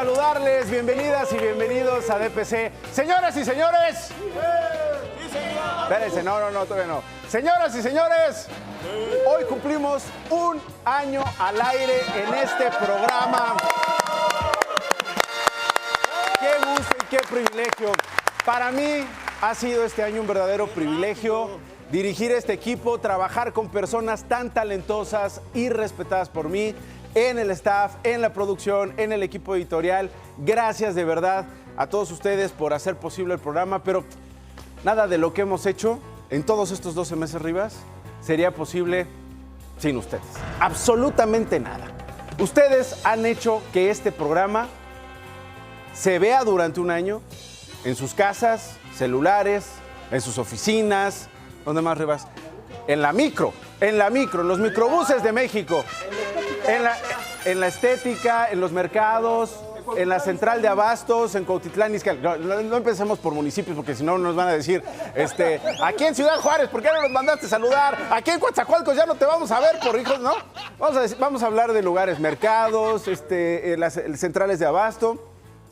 saludarles, bienvenidas y bienvenidos a DPC. Señoras y señores. Sí, señor. Espérense, no, todavía no. Señoras y señores, hoy cumplimos un año al aire en este programa. Qué gusto y qué privilegio. Para mí ha sido este año un verdadero privilegio dirigir este equipo, trabajar con personas tan talentosas y respetadas por mí, en el staff, en la producción, en el equipo editorial. Gracias de verdad a todos ustedes por hacer posible el programa, pero nada de lo que hemos hecho en todos estos 12 meses, Rivas, sería posible sin ustedes. Absolutamente nada. Ustedes han hecho que este programa se vea durante un año en sus casas, celulares, en sus oficinas. ¿Dónde más, Rivas? En la micro, en los microbuses de México, en la estética, en los mercados, en la central de abastos, en Cuautitlán Izcalli. No empecemos por municipios porque si no nos van a decir, aquí en Ciudad Juárez, ¿por qué no nos mandaste saludar? Aquí en Coatzacoalcos ya no te vamos a ver por hijos, ¿no? Vamos a hablar de lugares, mercados, las centrales de abasto,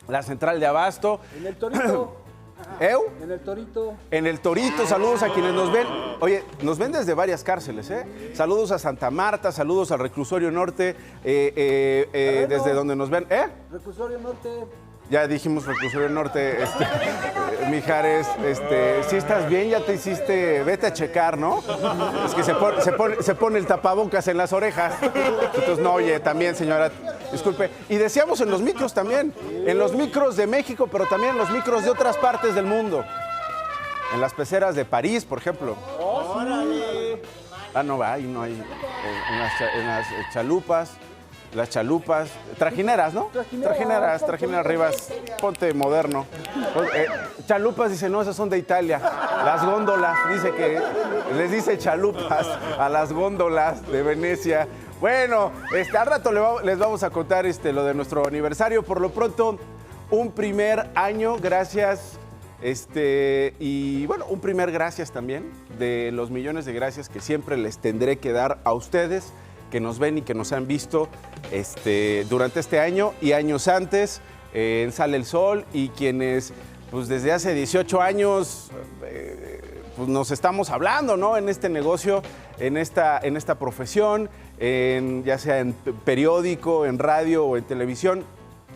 la central de abasto. En el Torito. ¿Eu? En el Torito. En el Torito, saludos a quienes nos ven. Oye, nos ven desde varias cárceles, ¿eh? Saludos a Santa Marta, saludos al Reclusorio Norte, desde donde nos ven. Reclusorio Norte. Ya dijimos Reclusorio Norte, Mijares, si estás bien, ya te hiciste, vete a checar, ¿no? Es que se pone el tapabocas en las orejas. Entonces, no, oye, también, señora, disculpe. Y decíamos en los micros también, en los micros de México, pero también en los micros de otras partes del mundo. En las peceras de París, por ejemplo. ¡Órale! Ah, no, ahí no hay. En las chalupas. Las chalupas, trajineras, ¿no? Trajineras, Rivas, ponte moderno. Chalupas, dice, no, esas son de Italia. Las góndolas, dice que les dice chalupas a las góndolas de Venecia. Bueno, al rato les vamos a contar lo de nuestro aniversario. Por lo pronto, un primer año, gracias. Y bueno, un primer gracias también de los millones de gracias que siempre les tendré que dar a ustedes, que nos ven y que nos han visto durante este año y años antes en Sale el Sol, y quienes pues desde hace 18 años pues nos estamos hablando, ¿no? En este negocio, en esta profesión, ya sea en periódico, en radio o en televisión,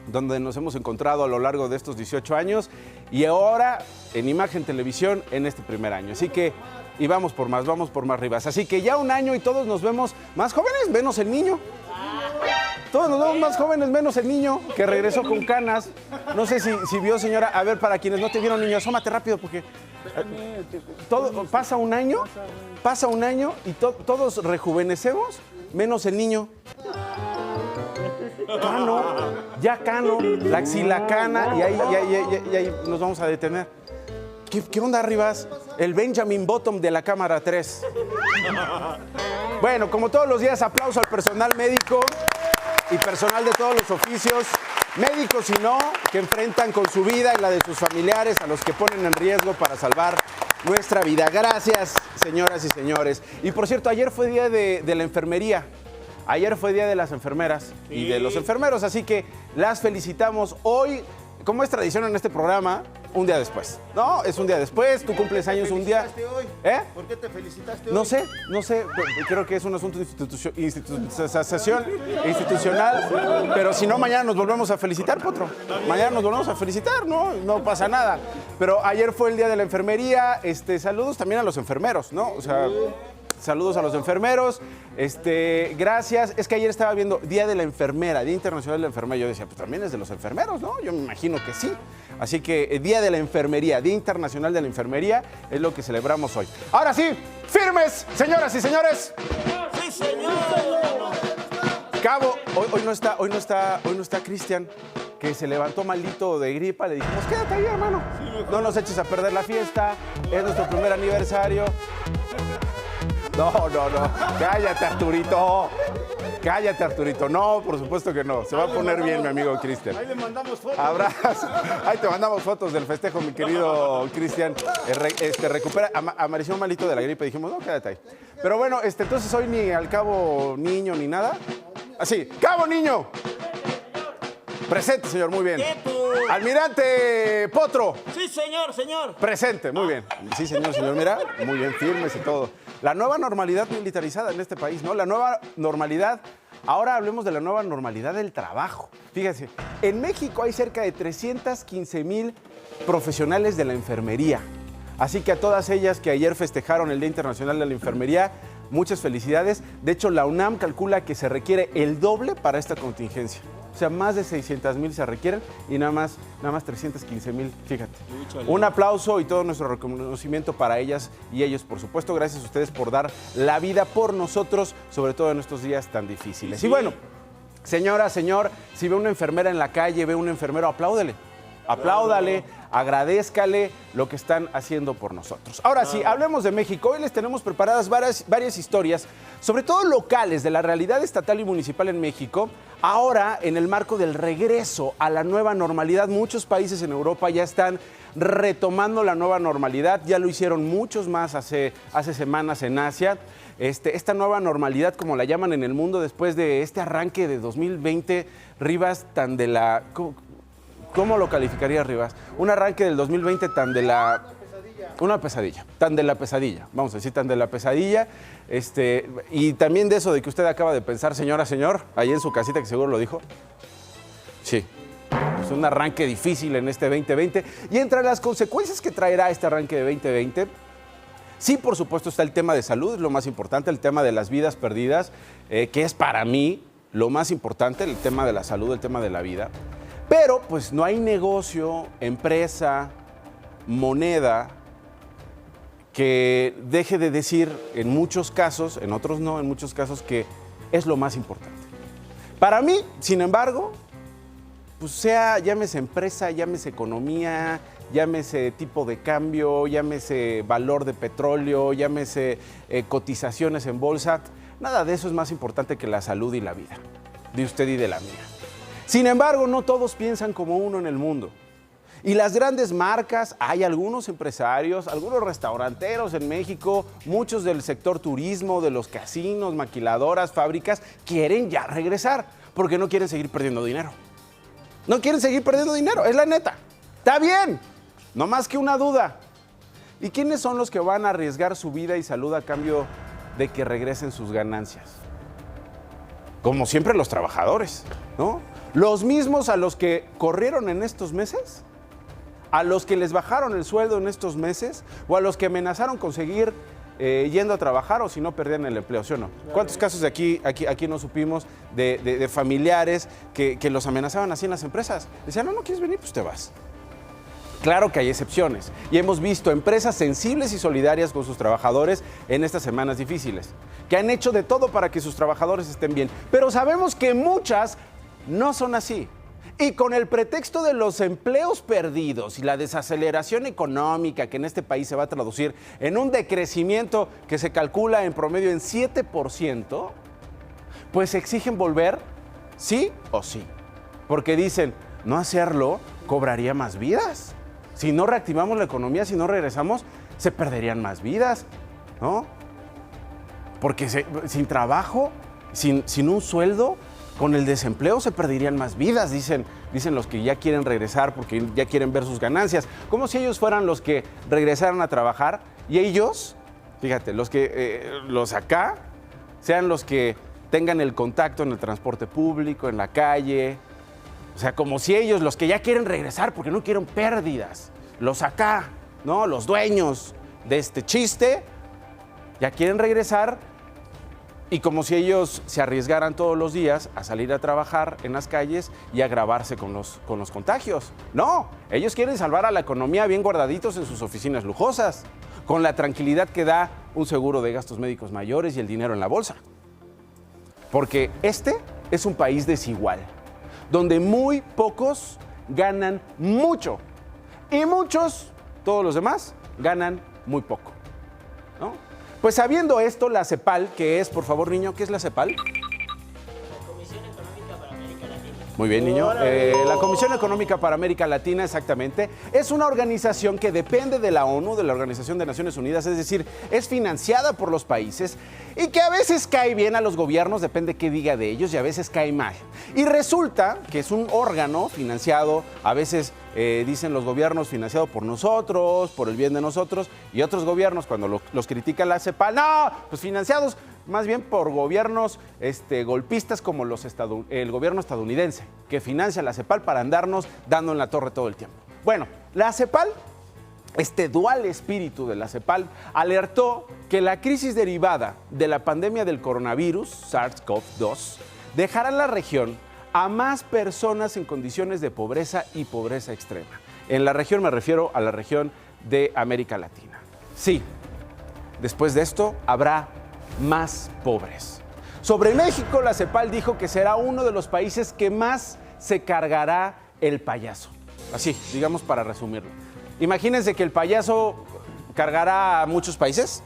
donde nos hemos encontrado a lo largo de estos 18 años, y ahora en Imagen Televisión en este primer año. Así que y vamos por más, Rivas. Así que ya un año y todos nos vemos más jóvenes, menos el niño. Todos nos vemos más jóvenes, menos el niño, que regresó con canas. No sé si vio, señora. A ver, para quienes no te vieron, niño, asómate rápido porque pasa un año y todos rejuvenecemos, menos el niño. Cano, la axilacana, y ahí nos vamos a detener. ¿Qué onda, Rivas? El Benjamin Button de la Cámara 3. Bueno, como todos los días, aplauso al personal médico y personal de todos los oficios, médicos y no, que enfrentan con su vida y la de sus familiares a los que ponen en riesgo para salvar nuestra vida. Gracias, señoras y señores. Y por cierto, ayer fue día de la enfermería. Ayer fue día de las enfermeras y de los enfermeros, así que las felicitamos hoy, como es tradición en este programa, un día después. No, es un día después, tú cumples años un día. Hoy? ¿Por qué te felicitaste hoy? No sé, creo que es un asunto institucional, pero si no, mañana nos volvemos a felicitar, Potro. Mañana nos volvemos a felicitar, no pasa nada. Pero ayer fue el día de la enfermería, saludos también a los enfermeros, ¿no? O sea, saludos a los enfermeros, gracias. Es que ayer estaba viendo Día de la Enfermera, Día Internacional de la Enfermera. Yo decía, pues también es de los enfermeros, ¿no? Yo me imagino que sí. Así que Día de la Enfermería, Día Internacional de la Enfermería, es lo que celebramos hoy. Ahora sí, firmes, señoras y señores. ¡Sí, señor! Cabo, hoy no está Cristian, que se levantó malito de gripa. Le dijimos, quédate ahí, hermano. No nos eches a perder la fiesta. Es nuestro primer aniversario. No. Cállate, Arturito. No, por supuesto que no. Se va a poner bien, mi amigo Cristian. Ahí le mandamos fotos. Abrazo. Ahí te mandamos fotos del festejo, mi querido Cristian. Recupera. Amaneció malito de la gripe. Dijimos, no, quédate ahí. Pero bueno, entonces hoy ni al cabo niño ni nada. Así, ¡cabo niño! Presente, señor, muy bien. ¡Quieto! Almirante Potro. Sí, señor, señor. Presente, muy bien. Sí, señor, mira, muy bien, firmes y todo. La nueva normalidad militarizada en este país, ¿no? La nueva normalidad. Ahora hablemos de la nueva normalidad del trabajo. Fíjense, en México hay cerca de 315,000 profesionales de la enfermería. Así que a todas ellas que ayer festejaron el Día Internacional de la Enfermería, muchas felicidades. De hecho, la UNAM calcula que se requiere el doble para esta contingencia. O sea, más de 600,000 se requieren y nada más 315,000, fíjate. Un aplauso y todo nuestro reconocimiento para ellas y ellos, por supuesto. Gracias a ustedes por dar la vida por nosotros, sobre todo en estos días tan difíciles. Sí. Y bueno, señora, señor, si ve una enfermera en la calle, ve un enfermero, apláudele. Apláudale, agradézcale lo que están haciendo por nosotros. Ahora sí, hablemos de México. Hoy les tenemos preparadas varias historias, sobre todo locales, de la realidad estatal y municipal en México. Ahora, en el marco del regreso a la nueva normalidad, muchos países en Europa ya están retomando la nueva normalidad. Ya lo hicieron muchos más hace semanas en Asia. Esta nueva normalidad, como la llaman en el mundo, después de este arranque de 2020, Rivas, tan de la... ¿Cómo lo calificaría, Rivas? Un arranque del 2020 tan de la... Una pesadilla, tan de la pesadilla, vamos a decir, tan de la pesadilla. Y también de eso de que usted acaba de pensar, señora, señor, ahí en su casita, que seguro lo dijo. Sí, es un arranque difícil en este 2020. Y entre las consecuencias que traerá este arranque de 2020, sí, por supuesto, está el tema de salud, es lo más importante, el tema de las vidas perdidas, que es para mí lo más importante, el tema de la salud, el tema de la vida. Pero pues no hay negocio, empresa, moneda que deje de decir en muchos casos, en otros no, en muchos casos que es lo más importante. Para mí, sin embargo, pues sea, llámese empresa, llámese economía, llámese tipo de cambio, llámese valor de petróleo, llámese cotizaciones en bolsa, nada de eso es más importante que la salud y la vida de usted y de la mía. Sin embargo, no todos piensan como uno en el mundo. Y las grandes marcas, hay algunos empresarios, algunos restauranteros en México, muchos del sector turismo, de los casinos, maquiladoras, fábricas, quieren ya regresar porque no quieren seguir perdiendo dinero. No quieren seguir perdiendo dinero, es la neta. Está bien, no más que una duda. ¿Y quiénes son los que van a arriesgar su vida y salud a cambio de que regresen sus ganancias? Como siempre, los trabajadores, ¿no? Los mismos a los que corrieron en estos meses, a los que les bajaron el sueldo en estos meses, o a los que amenazaron con seguir yendo a trabajar o si no perdían el empleo, ¿sí o no? ¿Cuántos casos de aquí no supimos de familiares que los amenazaban así en las empresas? Decían, no quieres venir, pues te vas. Claro que hay excepciones y hemos visto empresas sensibles y solidarias con sus trabajadores en estas semanas difíciles, que han hecho de todo para que sus trabajadores estén bien, pero sabemos que muchas no son así. Y con el pretexto de los empleos perdidos y la desaceleración económica que en este país se va a traducir en un decrecimiento que se calcula en promedio en 7%, pues exigen volver sí o sí. Porque dicen, no hacerlo cobraría más vidas. Si no reactivamos la economía, si no regresamos, se perderían más vidas, ¿no? Porque sin trabajo, sin un sueldo, con el desempleo se perderían más vidas, dicen los que ya quieren regresar porque ya quieren ver sus ganancias. Como si ellos fueran los que regresaran a trabajar y ellos, fíjate, los acá, sean los que tengan el contacto en el transporte público, en la calle. O sea, como si ellos, los que ya quieren regresar porque no quieren pérdidas, los acá, ¿no? Los dueños de este chiste, ya quieren regresar. Y como si ellos se arriesgaran todos los días a salir a trabajar en las calles y a agravarse con los contagios. No, ellos quieren salvar a la economía bien guardaditos en sus oficinas lujosas, con la tranquilidad que da un seguro de gastos médicos mayores y el dinero en la bolsa. Porque este es un país desigual, donde muy pocos ganan mucho y muchos, todos los demás, ganan muy poco, ¿no? Pues sabiendo esto, la CEPAL, que es, por favor, niño, ¿qué es la CEPAL? La Comisión Económica para América Latina. Muy bien, niño. La Comisión Económica para América Latina, exactamente, es una organización que depende de la ONU, de la Organización de Naciones Unidas, es decir, es financiada por los países y que a veces cae bien a los gobiernos, depende qué diga de ellos, y a veces cae mal. Y resulta que es un órgano financiado, a veces dicen los gobiernos financiado por nosotros, por el bien de nosotros, y otros gobiernos cuando los critica la CEPAL, no, pues financiados más bien por gobiernos golpistas como el gobierno estadounidense, que financia la CEPAL para andarnos dando en la torre todo el tiempo. Bueno, la CEPAL, este dual espíritu de la CEPAL, alertó que la crisis derivada de la pandemia del coronavirus, SARS-CoV-2, dejará en la región a más personas en condiciones de pobreza y pobreza extrema. En la región me refiero a la región de América Latina. Sí, después de esto habrá más pobres. Sobre México, la CEPAL dijo que será uno de los países que más se cargará el payaso. Así, digamos para resumirlo. Imagínense que el payaso cargará a muchos países,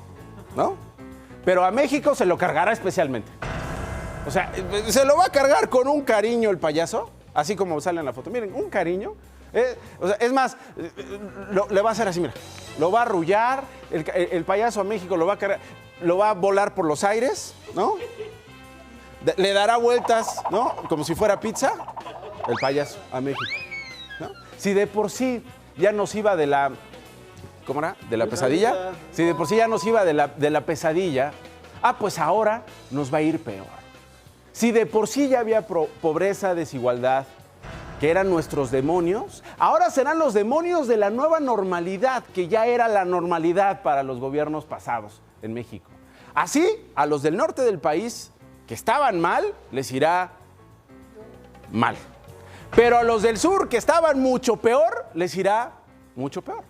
¿no? Pero a México se lo cargará especialmente. O sea, se lo va a cargar con un cariño el payaso, así como sale en la foto. Miren, un cariño. O sea, es más, le va a hacer así, mira. Lo va a arrullar, el payaso a México lo va a cargar. Lo va a volar por los aires, ¿no? Le dará vueltas, ¿no? Como si fuera pizza, el payaso a México, ¿no? Si de por sí ya nos iba de la... ¿Cómo era? ¿De la pesadilla? Si de por sí ya nos iba de la pesadilla, pues ahora nos va a ir peor. Si de por sí ya había pobreza, desigualdad, que eran nuestros demonios, ahora serán los demonios de la nueva normalidad, que ya era la normalidad para los gobiernos pasados en México. Así, a los del norte del país, que estaban mal, les irá mal. Pero a los del sur, que estaban mucho peor, les irá mucho peor.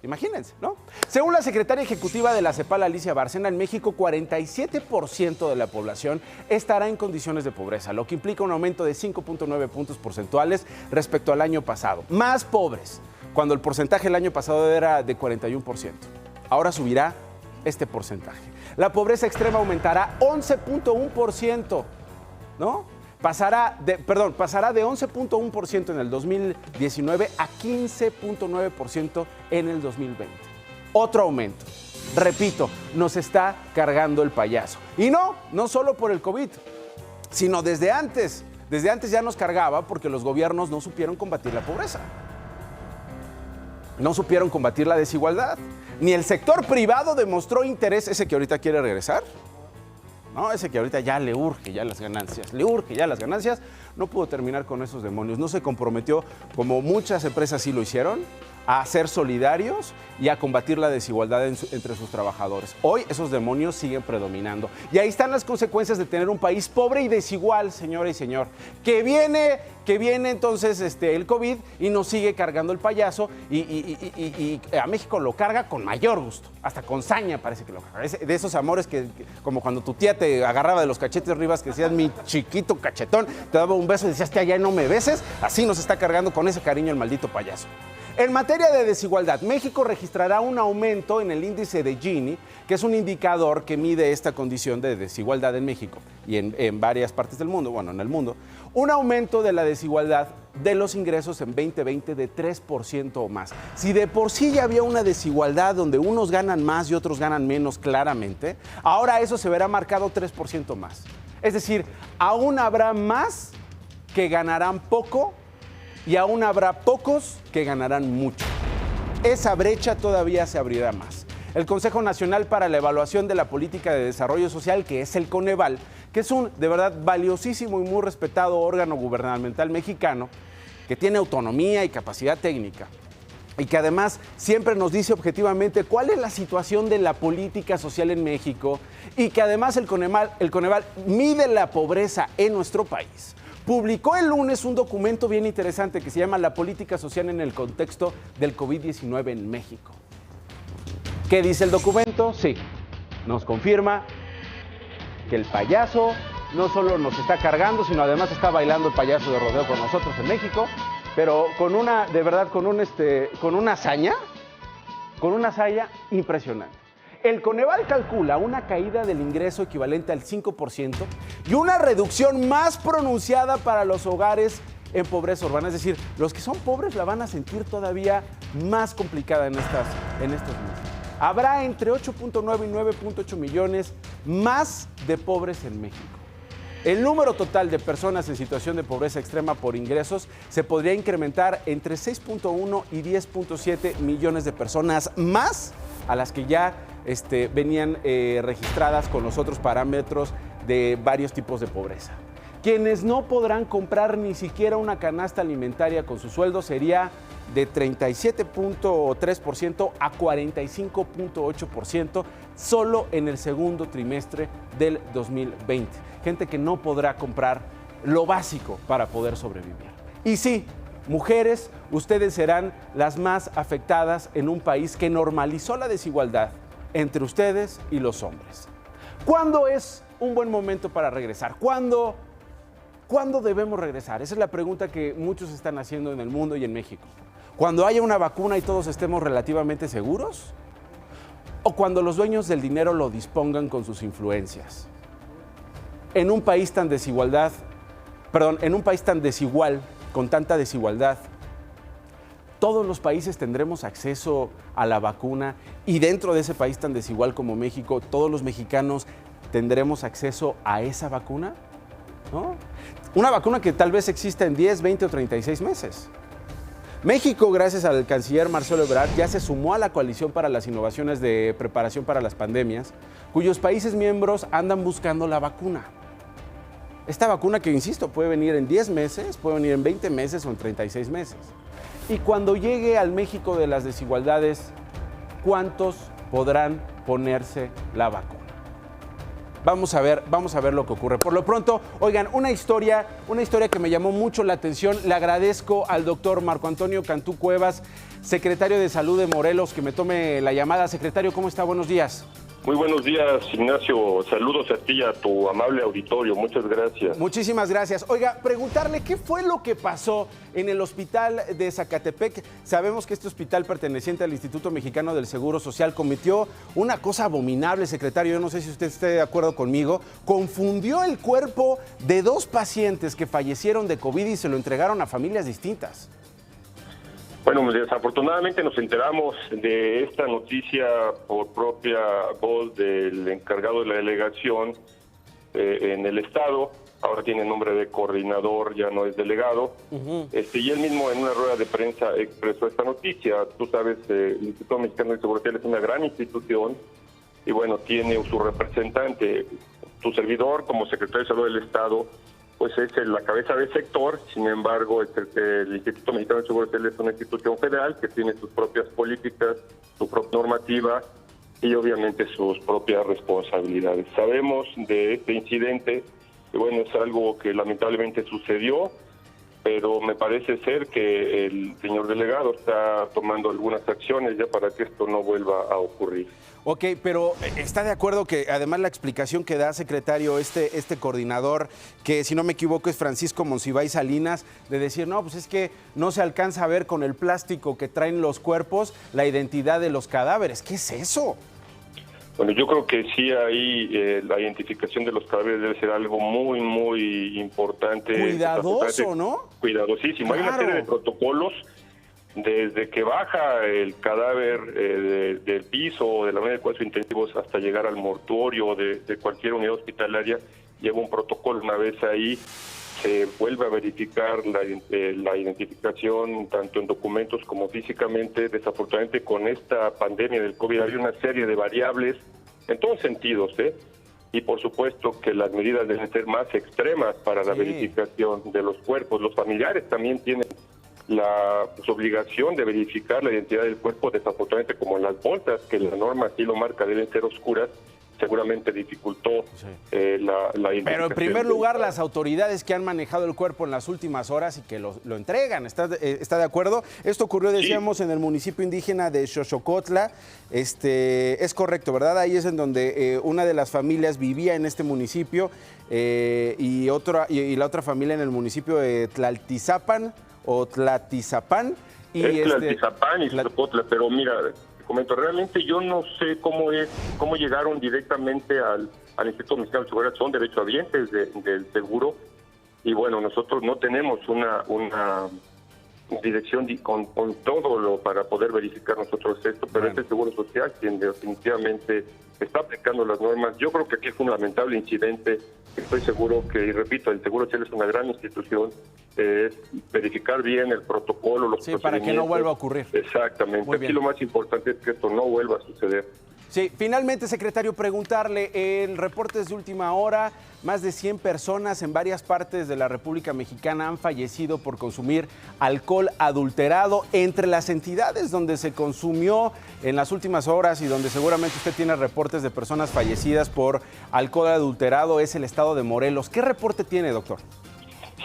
Imagínense, ¿no? Según la secretaria ejecutiva de la CEPAL, Alicia Bárcena, en México 47% de la población estará en condiciones de pobreza, lo que implica un aumento de 5.9 puntos porcentuales respecto al año pasado. Más pobres, cuando el porcentaje el año pasado era de 41%. Ahora subirá este porcentaje. La pobreza extrema aumentará 11.1%, ¿no? Pasará de 11.1% en el 2019 a 15.9% en el 2020. Otro aumento. Repito, nos está cargando el payaso. Y no solo por el COVID, sino desde antes. Desde antes ya nos cargaba porque los gobiernos no supieron combatir la pobreza. No supieron combatir la desigualdad. Ni el sector privado demostró interés, ese que ahorita quiere regresar. No, ese que ahorita ya le urge ya las ganancias, no pudo terminar con esos demonios, no se comprometió, como muchas empresas sí lo hicieron, a ser solidarios y a combatir la desigualdad entre sus trabajadores. Hoy esos demonios siguen predominando. Y ahí están las consecuencias de tener un país pobre y desigual, señora y señor. Que viene entonces el COVID y nos sigue cargando el payaso y a México lo carga con mayor gusto. Hasta con saña parece que lo carga. De esos amores que como cuando tu tía te agarraba de los cachetes arriba, que decías, mi chiquito cachetón, te daba un beso y decías, tía, ya no me beses. Así nos está cargando con ese cariño el maldito payaso. En materia de desigualdad, México registrará un aumento en el índice de Gini, que es un indicador que mide esta condición de desigualdad en México y en varias partes del mundo, bueno, en el mundo. Un aumento de la desigualdad de los ingresos en 2020 de 3% o más. Si de por sí ya había una desigualdad donde unos ganan más y otros ganan menos claramente, ahora eso se verá marcado 3% más. Es decir, aún habrá más que ganarán poco y aún habrá pocos que ganarán mucho. Esa brecha todavía se abrirá más. El Consejo Nacional para la Evaluación de la Política de Desarrollo Social, que es el Coneval, que es un de verdad valiosísimo y muy respetado órgano gubernamental mexicano, que tiene autonomía y capacidad técnica, y que además siempre nos dice objetivamente cuál es la situación de la política social en México, y que además el Coneval mide la pobreza en nuestro país. Publicó el lunes un documento bien interesante que se llama La política social en el contexto del COVID-19 en México. ¿Qué dice el documento? Sí, nos confirma que el payaso no solo nos está cargando, sino además está bailando el payaso de rodeo con nosotros en México, pero con una hazaña impresionante. El Coneval calcula una caída del ingreso equivalente al 5% y una reducción más pronunciada para los hogares en pobreza urbana. Es decir, los que son pobres la van a sentir todavía más complicada en estos meses. Habrá entre 8.9 y 9.8 millones más de pobres en México. El número total de personas en situación de pobreza extrema por ingresos se podría incrementar entre 6.1 y 10.7 millones de personas más a las que ya venían registradas con los otros parámetros de varios tipos de pobreza. Quienes no podrán comprar ni siquiera una canasta alimentaria con su sueldo sería de 37.3% a 45.8% solo en el segundo trimestre del 2020. Gente que no podrá comprar lo básico para poder sobrevivir. Y sí, mujeres, ustedes serán las más afectadas en un país que normalizó la desigualdad entre ustedes y los hombres. ¿Cuándo es un buen momento para regresar? ¿Cuándo debemos regresar? Esa es la pregunta que muchos están haciendo en el mundo y en México. ¿Cuando haya una vacuna y todos estemos relativamente seguros? ¿O cuando los dueños del dinero lo dispongan con sus influencias? En un país tan desigual, con tanta desigualdad, todos los países tendremos acceso a la vacuna y dentro de ese país tan desigual como México, todos los mexicanos tendremos acceso a esa vacuna, ¿no? Una vacuna que tal vez exista en 10, 20 o 36 meses. México, gracias al canciller Marcelo Ebrard, ya se sumó a la coalición para las innovaciones de preparación para las pandemias, cuyos países miembros andan buscando la vacuna. Esta vacuna que, insisto, puede venir en 10 meses, puede venir en 20 meses o en 36 meses. Y cuando llegue al México de las desigualdades, ¿cuántos podrán ponerse la vacuna? Vamos a ver lo que ocurre. Por lo pronto, oigan, una historia que me llamó mucho la atención. Le agradezco al doctor Marco Antonio Cantú Cuevas, secretario de Salud de Morelos, que me tome la llamada. Secretario, ¿cómo está? Buenos días. Muy buenos días, Ignacio. Saludos a ti y a tu amable auditorio. Muchas gracias. Muchísimas gracias. Oiga, preguntarle qué fue lo que pasó en el hospital de Zacatepec. Sabemos que este hospital perteneciente al Instituto Mexicano del Seguro Social cometió una cosa abominable, secretario. Yo no sé si usted esté de acuerdo conmigo. Confundió el cuerpo de 2 pacientes que fallecieron de COVID y se lo entregaron a familias distintas. Bueno, desafortunadamente nos enteramos de esta noticia por propia voz del encargado de la delegación en el estado. Ahora tiene nombre de coordinador, ya no es delegado. Y él mismo en una rueda de prensa expresó esta noticia. Tú sabes, el Instituto Mexicano de Seguro Social es una gran institución y bueno, tiene su representante, tu servidor como secretario de Salud del Estado, pues es la cabeza del sector. Sin embargo, el Instituto Mexicano de Seguro Social es una institución federal que tiene sus propias políticas, su propia normativa y obviamente sus propias responsabilidades. Sabemos de este incidente, y bueno, es algo que lamentablemente sucedió, pero me parece ser que el señor delegado está tomando algunas acciones ya para que esto no vuelva a ocurrir. Ok, pero ¿está de acuerdo que además la explicación que da, secretario, este coordinador, que si no me equivoco es Francisco Monsiváis Salinas, de decir, no, pues es que no se alcanza a ver con el plástico que traen los cuerpos la identidad de los cadáveres? ¿Qué es eso? Bueno, yo creo que sí, ahí la identificación de los cadáveres debe ser algo muy, muy importante. Cuidadoso, ¿no? Cuidadosísimo. Claro. Hay una serie de protocolos desde que baja el cadáver del piso o de la unidad de cuidados intensivos hasta llegar al mortuorio de cualquier unidad hospitalaria. Lleva un protocolo. Una vez ahí se vuelve a verificar la identificación tanto en documentos como físicamente. Desafortunadamente con esta pandemia del COVID hay una serie de variables en todos sentidos, y por supuesto que las medidas deben ser más extremas para la verificación de los cuerpos. Los familiares también tienen la obligación de verificar la identidad del cuerpo. Desafortunadamente, como en las bolsas, que la norma así lo marca, deben ser oscuras, seguramente dificultó la identificación. Pero en primer lugar, las autoridades que han manejado el cuerpo en las últimas horas y que lo entregan. ¿Está de acuerdo? Esto ocurrió, decíamos, en el municipio indígena de Xochocotla. Es correcto, ¿verdad? Ahí es en donde una de las familias vivía en este municipio y la otra familia en el municipio de Tlaltizapan o Tlatizapán. Es Tlaltizapán y Xochocotla, pero mira, comento, realmente yo no sé cómo llegaron directamente al Instituto Mexicano de Seguridad. Son derechohabientes del seguro y bueno, nosotros no tenemos una dirección con todo lo para poder verificar nosotros esto, pero es el Seguro Social quien definitivamente está aplicando las normas. Yo creo que aquí fue un lamentable incidente. Estoy seguro que, y repito, el Seguro Social es una gran institución, es verificar bien el protocolo, los procedimientos. Para que no vuelva a ocurrir. Exactamente. Aquí lo más importante es que esto no vuelva a suceder. Sí, finalmente, secretario, preguntarle, el reporte es de última hora, más de 100 personas en varias partes de la República Mexicana han fallecido por consumir alcohol adulterado. Entre las entidades donde se consumió en las últimas horas y donde seguramente usted tiene reportes de personas fallecidas por alcohol adulterado es el estado de Morelos. ¿Qué reporte tiene, doctor?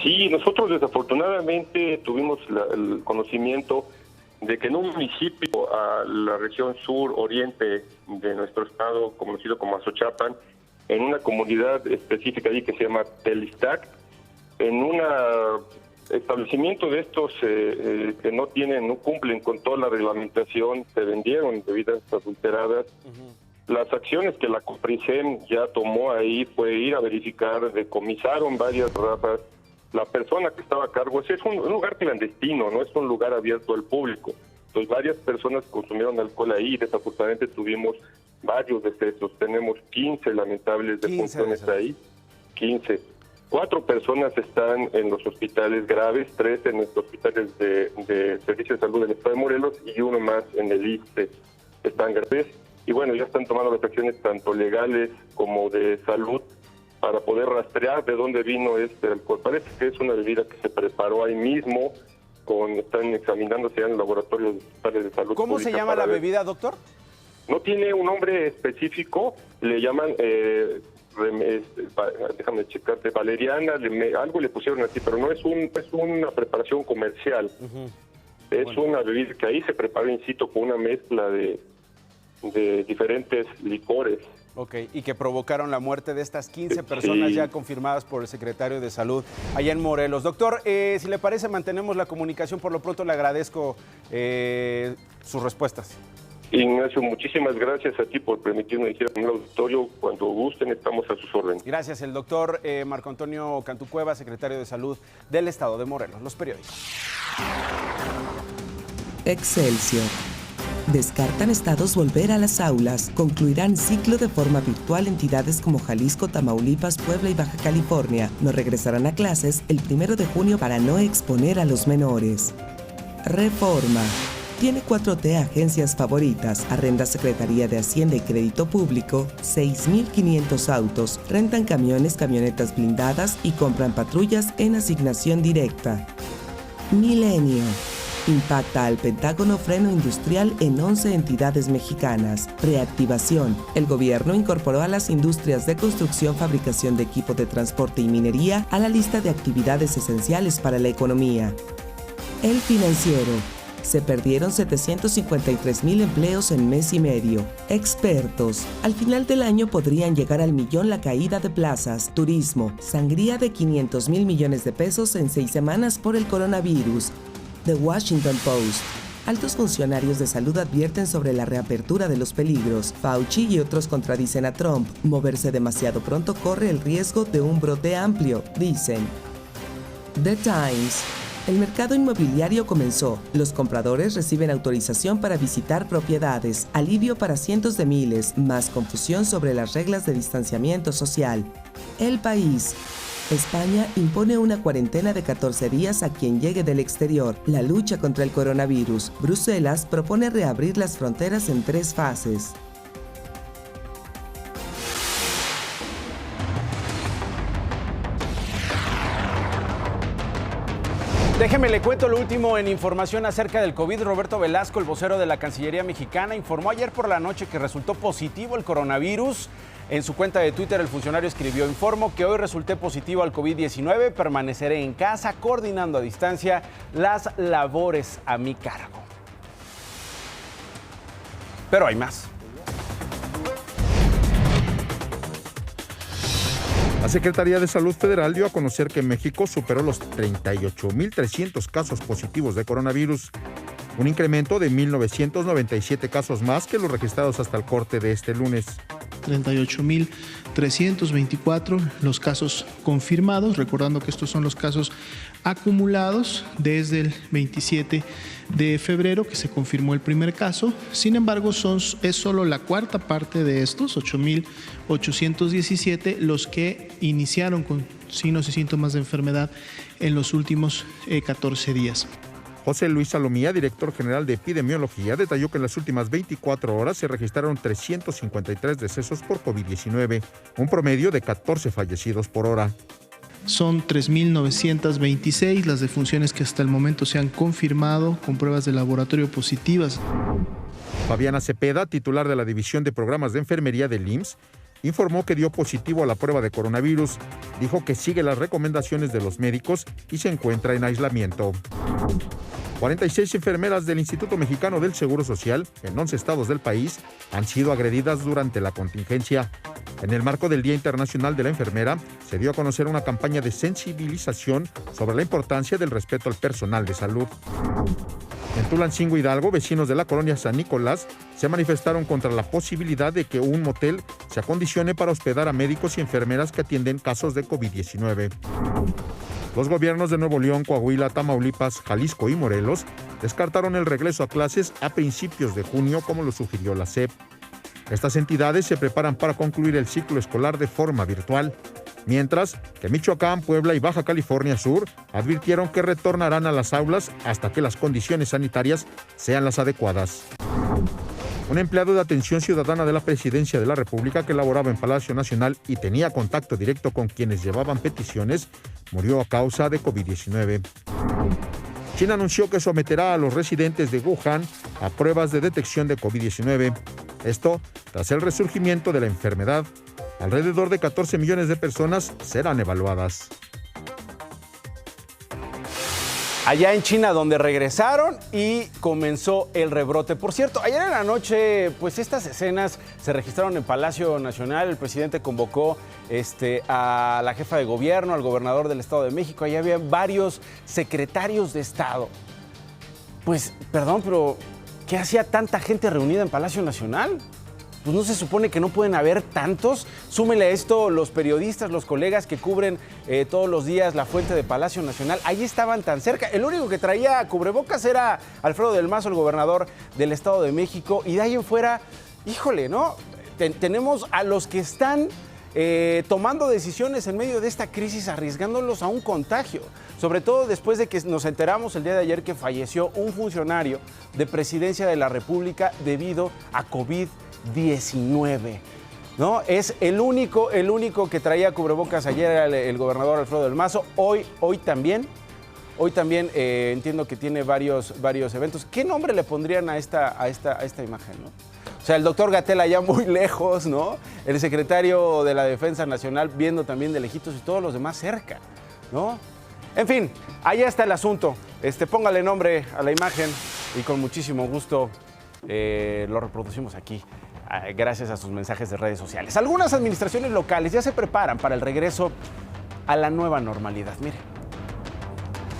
Sí, nosotros desafortunadamente tuvimos el conocimiento de que en un municipio a la región sur oriente de nuestro estado, conocido como Azochapan, en una comunidad específica allí que se llama Telistac, en un establecimiento de estos que no cumplen con toda la reglamentación, se vendieron bebidas adulteradas. Las acciones que la Copricem ya tomó ahí fue ir a verificar, decomisaron varias garrafas. La persona que estaba a cargo, es un lugar clandestino, no es un lugar abierto al público. Entonces varias personas consumieron alcohol ahí y desafortunadamente tuvimos varios decesos. Tenemos 15 lamentables defunciones ahí, 15. 4 personas están en los hospitales graves, 3 en los hospitales de Servicio de Salud del Estado de Morelos y 1 más en el ISSSTE. Están graves y bueno, ya están tomando las acciones tanto legales como de salud para poder rastrear de dónde vino este alcohol. Parece que es una bebida que se preparó ahí mismo, están examinándose en laboratorios de salud. ¿Cómo se llama la bebida, doctor? No tiene un nombre específico, le llaman, déjame checarte, valeriana, algo le pusieron así, pero no es una preparación comercial. Es una bebida que ahí se prepara in situ con una mezcla de diferentes licores. Ok, y que provocaron la muerte de estas 15 personas ya confirmadas por el secretario de Salud allá en Morelos. Doctor, si le parece, mantenemos la comunicación. Por lo pronto le agradezco sus respuestas. Ignacio, muchísimas gracias a ti por permitirme decir en el auditorio. Cuando gusten, estamos a sus órdenes. Gracias. El doctor Marco Antonio Cantucueva, secretario de Salud del Estado de Morelos. Los periódicos. Excelsior. Descartan estados volver a las aulas. Concluirán ciclo de forma virtual entidades como Jalisco, Tamaulipas, Puebla y Baja California. No regresarán a clases el 1 de junio para no exponer a los menores. Reforma. Tiene 4T agencias favoritas, arrenda Secretaría de Hacienda y Crédito Público, 6,500 autos, rentan camiones, camionetas blindadas y compran patrullas en asignación directa. Milenio. Impacta al Pentágono freno industrial en 11 entidades mexicanas. Reactivación. El gobierno incorporó a las industrias de construcción, fabricación de equipo de transporte y minería a la lista de actividades esenciales para la economía. El Financiero. Se perdieron 753,000 empleos en mes y medio. Expertos. Al final del año podrían llegar al millón la caída de plazas, turismo, sangría de 500,000 millones de pesos en 6 semanas por el coronavirus. The Washington Post. Altos funcionarios de salud advierten sobre la reapertura de los peligros. Fauci y otros contradicen a Trump. Moverse demasiado pronto corre el riesgo de un brote amplio, dicen. The Times. El mercado inmobiliario comenzó. Los compradores reciben autorización para visitar propiedades. Alivio para cientos de miles. Más confusión sobre las reglas de distanciamiento social. El País. España impone una cuarentena de 14 días a quien llegue del exterior. La lucha contra el coronavirus. Bruselas propone reabrir las fronteras en 3 fases. Déjeme le cuento lo último en información acerca del COVID. Roberto Velasco, el vocero de la Cancillería mexicana, informó ayer por la noche que resultó positivo el coronavirus. En su cuenta de Twitter, el funcionario escribió: informo que hoy resulté positivo al COVID-19, permaneceré en casa coordinando a distancia las labores a mi cargo. Pero hay más. La Secretaría de Salud Federal dio a conocer que México superó los 38,300 casos positivos de coronavirus, un incremento de 1,997 casos más que los registrados hasta el corte de este lunes. 38,000 324 los casos confirmados, recordando que estos son los casos acumulados desde el 27 de febrero que se confirmó el primer caso. Sin embargo, es solo la cuarta parte de estos, 8.817, los que iniciaron con signos y síntomas de enfermedad en los últimos 14 días. José Luis Salomía, director general de epidemiología, detalló que en las últimas 24 horas se registraron 353 decesos por COVID-19, un promedio de 14 fallecidos por hora. Son 3.926 las defunciones que hasta el momento se han confirmado con pruebas de laboratorio positivas. Fabiana Cepeda, titular de la División de Programas de Enfermería del IMSS, informó que dio positivo a la prueba de coronavirus. Dijo que sigue las recomendaciones de los médicos y se encuentra en aislamiento. 46 enfermeras del Instituto Mexicano del Seguro Social, en 11 estados del país, han sido agredidas durante la contingencia. En el marco del Día Internacional de la Enfermera, se dio a conocer una campaña de sensibilización sobre la importancia del respeto al personal de salud. En Tulancingo, Hidalgo, vecinos de la colonia San Nicolás se manifestaron contra la posibilidad de que un motel se acondicione para hospedar a médicos y enfermeras que atienden casos de COVID-19. Los gobiernos de Nuevo León, Coahuila, Tamaulipas, Jalisco y Morelos descartaron el regreso a clases a principios de junio, como lo sugirió la SEP. Estas entidades se preparan para concluir el ciclo escolar de forma virtual, mientras que Michoacán, Puebla y Baja California Sur advirtieron que retornarán a las aulas hasta que las condiciones sanitarias sean las adecuadas. Un empleado de atención ciudadana de la Presidencia de la República que laboraba en Palacio Nacional y tenía contacto directo con quienes llevaban peticiones murió a causa de COVID-19. China anunció que someterá a los residentes de Wuhan a pruebas de detección de COVID-19. Esto tras el resurgimiento de la enfermedad. Alrededor de 14 millones de personas serán evaluadas. Allá en China, donde regresaron y comenzó el rebrote. Por cierto, ayer en la noche, pues estas escenas se registraron en Palacio Nacional. El presidente convocó a la jefa de gobierno, al gobernador del Estado de México. Allá había varios secretarios de Estado. Pues, perdón, pero ¿qué hacía tanta gente reunida en Palacio Nacional? Pues no se supone que no pueden haber tantos. Súmele a esto los periodistas, los colegas que cubren todos los días la fuente de Palacio Nacional. Ahí estaban tan cerca. El único que traía cubrebocas era Alfredo del Mazo, el gobernador del Estado de México. Y de ahí en fuera, híjole, ¿no? Tenemos a los que están tomando decisiones en medio de esta crisis, arriesgándolos a un contagio. Sobre todo después de que nos enteramos el día de ayer que falleció un funcionario de Presidencia de la República debido a COVID-19, ¿no? Es el único que traía cubrebocas. Ayer era el gobernador Alfredo del Mazo. Hoy también entiendo que tiene varios eventos. ¿Qué nombre le pondrían a esta imagen, no? O sea, el doctor Gatell allá muy lejos, ¿no? El secretario de la Defensa Nacional viendo también de lejitos y todos los demás cerca, ¿no? En fin, allá está el asunto. Póngale nombre a la imagen y con muchísimo gusto lo reproducimos aquí, gracias a sus mensajes de redes sociales. Algunas administraciones locales ya se preparan para el regreso a la nueva normalidad. Mire.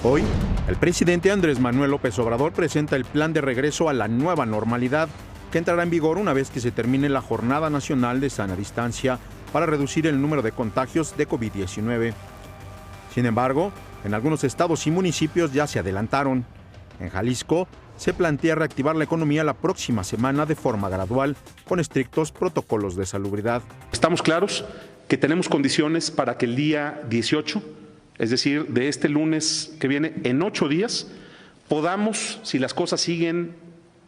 Hoy, el presidente Andrés Manuel López Obrador presenta el plan de regreso a la nueva normalidad, que entrará en vigor una vez que se termine la Jornada Nacional de Sana Distancia para reducir el número de contagios de COVID-19. Sin embargo, en algunos estados y municipios ya se adelantaron. En Jalisco, se plantea reactivar la economía la próxima semana de forma gradual, con estrictos protocolos de salubridad. Estamos claros que tenemos condiciones para que el día 18, es decir, de este lunes que viene, en 8 días, podamos, si las cosas siguen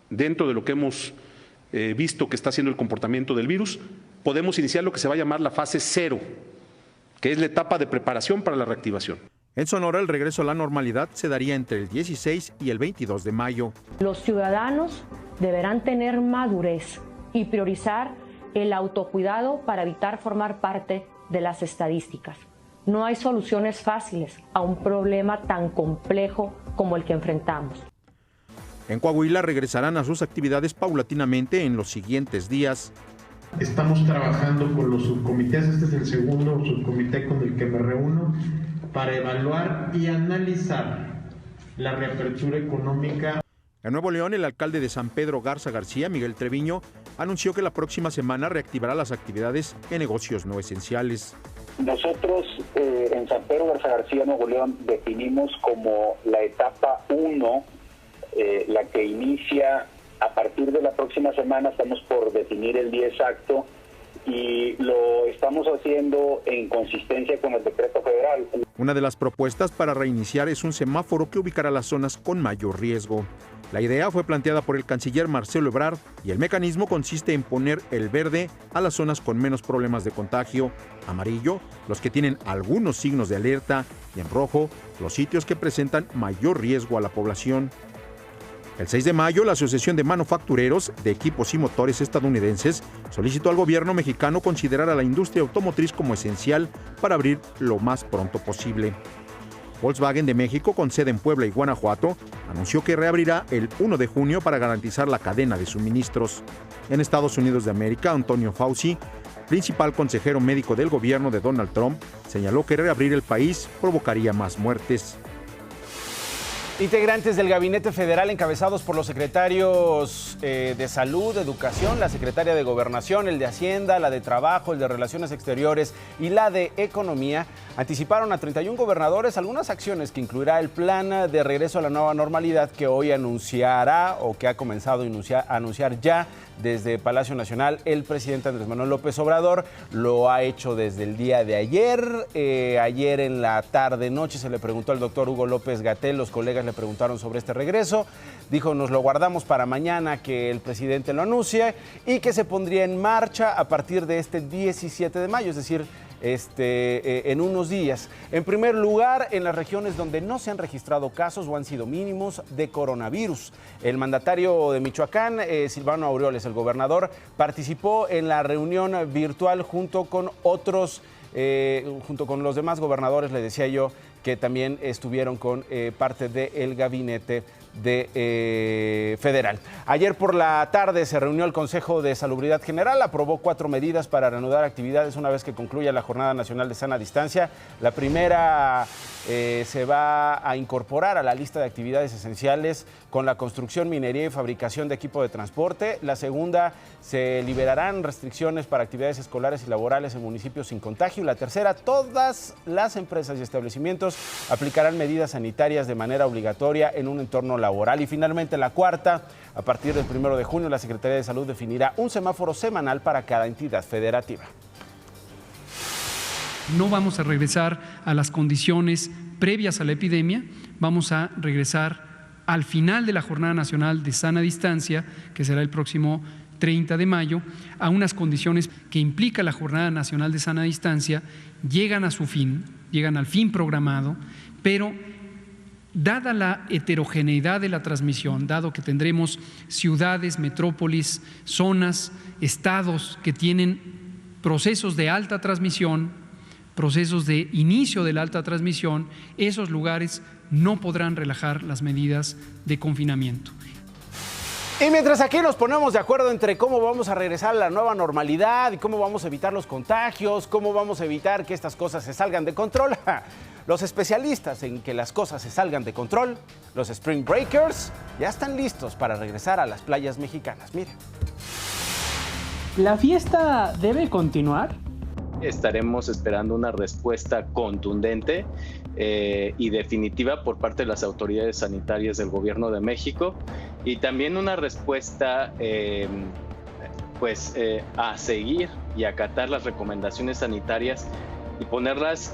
dentro de lo que hemos visto que está haciendo el comportamiento del virus, podemos iniciar lo que se va a llamar la fase 0, que es la etapa de preparación para la reactivación. En Sonora, el regreso a la normalidad se daría entre el 16 y el 22 de mayo. Los ciudadanos deberán tener madurez y priorizar el autocuidado para evitar formar parte de las estadísticas. No hay soluciones fáciles a un problema tan complejo como el que enfrentamos. En Coahuila regresarán a sus actividades paulatinamente en los siguientes días. Estamos trabajando con los subcomités, este es el segundo subcomité con el que me reúno, para evaluar y analizar la reapertura económica. En Nuevo León, el alcalde de San Pedro Garza García, Miguel Treviño, anunció que la próxima semana reactivará las actividades en negocios no esenciales. Nosotros en San Pedro Garza García, Nuevo León, definimos como la etapa 1, la que inicia a partir de la próxima semana. Estamos por definir el día exacto y lo estamos haciendo en consistencia con el decreto federal. Una de las propuestas para reiniciar es un semáforo que ubicará las zonas con mayor riesgo. La idea fue planteada por el canciller Marcelo Ebrard y el mecanismo consiste en poner el verde a las zonas con menos problemas de contagio, amarillo los que tienen algunos signos de alerta y en rojo los sitios que presentan mayor riesgo a la población. El 6 de mayo, la Asociación de Manufactureros de Equipos y Motores Estadounidenses solicitó al gobierno mexicano considerar a la industria automotriz como esencial para abrir lo más pronto posible. Volkswagen de México, con sede en Puebla y Guanajuato, anunció que reabrirá el 1 de junio para garantizar la cadena de suministros. En Estados Unidos de América, Antonio Fauci, principal consejero médico del gobierno de Donald Trump, señaló que reabrir el país provocaría más muertes. Integrantes del Gabinete Federal encabezados por los secretarios de Salud, Educación, la secretaria de Gobernación, el de Hacienda, la de Trabajo, el de Relaciones Exteriores y la de Economía anticiparon a 31 gobernadores algunas acciones que incluirá el plan de regreso a la nueva normalidad que hoy anunciará o que ha comenzado a anunciar ya desde Palacio Nacional el presidente Andrés Manuel López Obrador. Lo ha hecho desde el día de ayer. Ayer en la tarde-noche se le preguntó al doctor Hugo López-Gatell, los colegas le preguntaron sobre este regreso. Dijo, nos lo guardamos para mañana que el presidente lo anuncie y que se pondría en marcha a partir de este 17 de mayo, es decir, en unos días. En primer lugar, en las regiones donde no se han registrado casos o han sido mínimos de coronavirus. El mandatario de Michoacán, Silvano Aureoles, el gobernador, participó en la reunión virtual junto con los demás gobernadores, le decía yo, que también estuvieron con parte del gabinete federal. Ayer por la tarde se reunió el Consejo de Salubridad General, aprobó 4 medidas para reanudar actividades una vez que concluya la Jornada Nacional de Sana Distancia. La primera se va a incorporar a la lista de actividades esenciales con la construcción, minería y fabricación de equipo de transporte. La segunda, se liberarán restricciones para actividades escolares y laborales en municipios sin contagio. Y la tercera, todas las empresas y establecimientos aplicarán medidas sanitarias de manera obligatoria en un entorno laboral. Y finalmente la cuarta, a partir del 1 de junio, la Secretaría de Salud definirá un semáforo semanal para cada entidad federativa. No vamos a regresar a las condiciones previas a la epidemia, vamos a regresar al final de la Jornada Nacional de Sana Distancia, que será el próximo 30 de mayo, a unas condiciones que implica la Jornada Nacional de Sana Distancia, llegan a su fin, llegan al fin programado, pero dada la heterogeneidad de la transmisión, dado que tendremos ciudades, metrópolis, zonas, estados que tienen procesos de alta transmisión, procesos de inicio de la alta transmisión, esos lugares no podrán relajar las medidas de confinamiento. Y mientras aquí nos ponemos de acuerdo entre cómo vamos a regresar a la nueva normalidad y cómo vamos a evitar los contagios, cómo vamos a evitar que estas cosas se salgan de control, los especialistas en que las cosas se salgan de control, los Spring Breakers, ya están listos para regresar a las playas mexicanas. Miren. ¿La fiesta debe continuar? Estaremos esperando una respuesta contundente y definitiva por parte de las autoridades sanitarias del Gobierno de México y también una respuesta a seguir y acatar las recomendaciones sanitarias y ponerlas,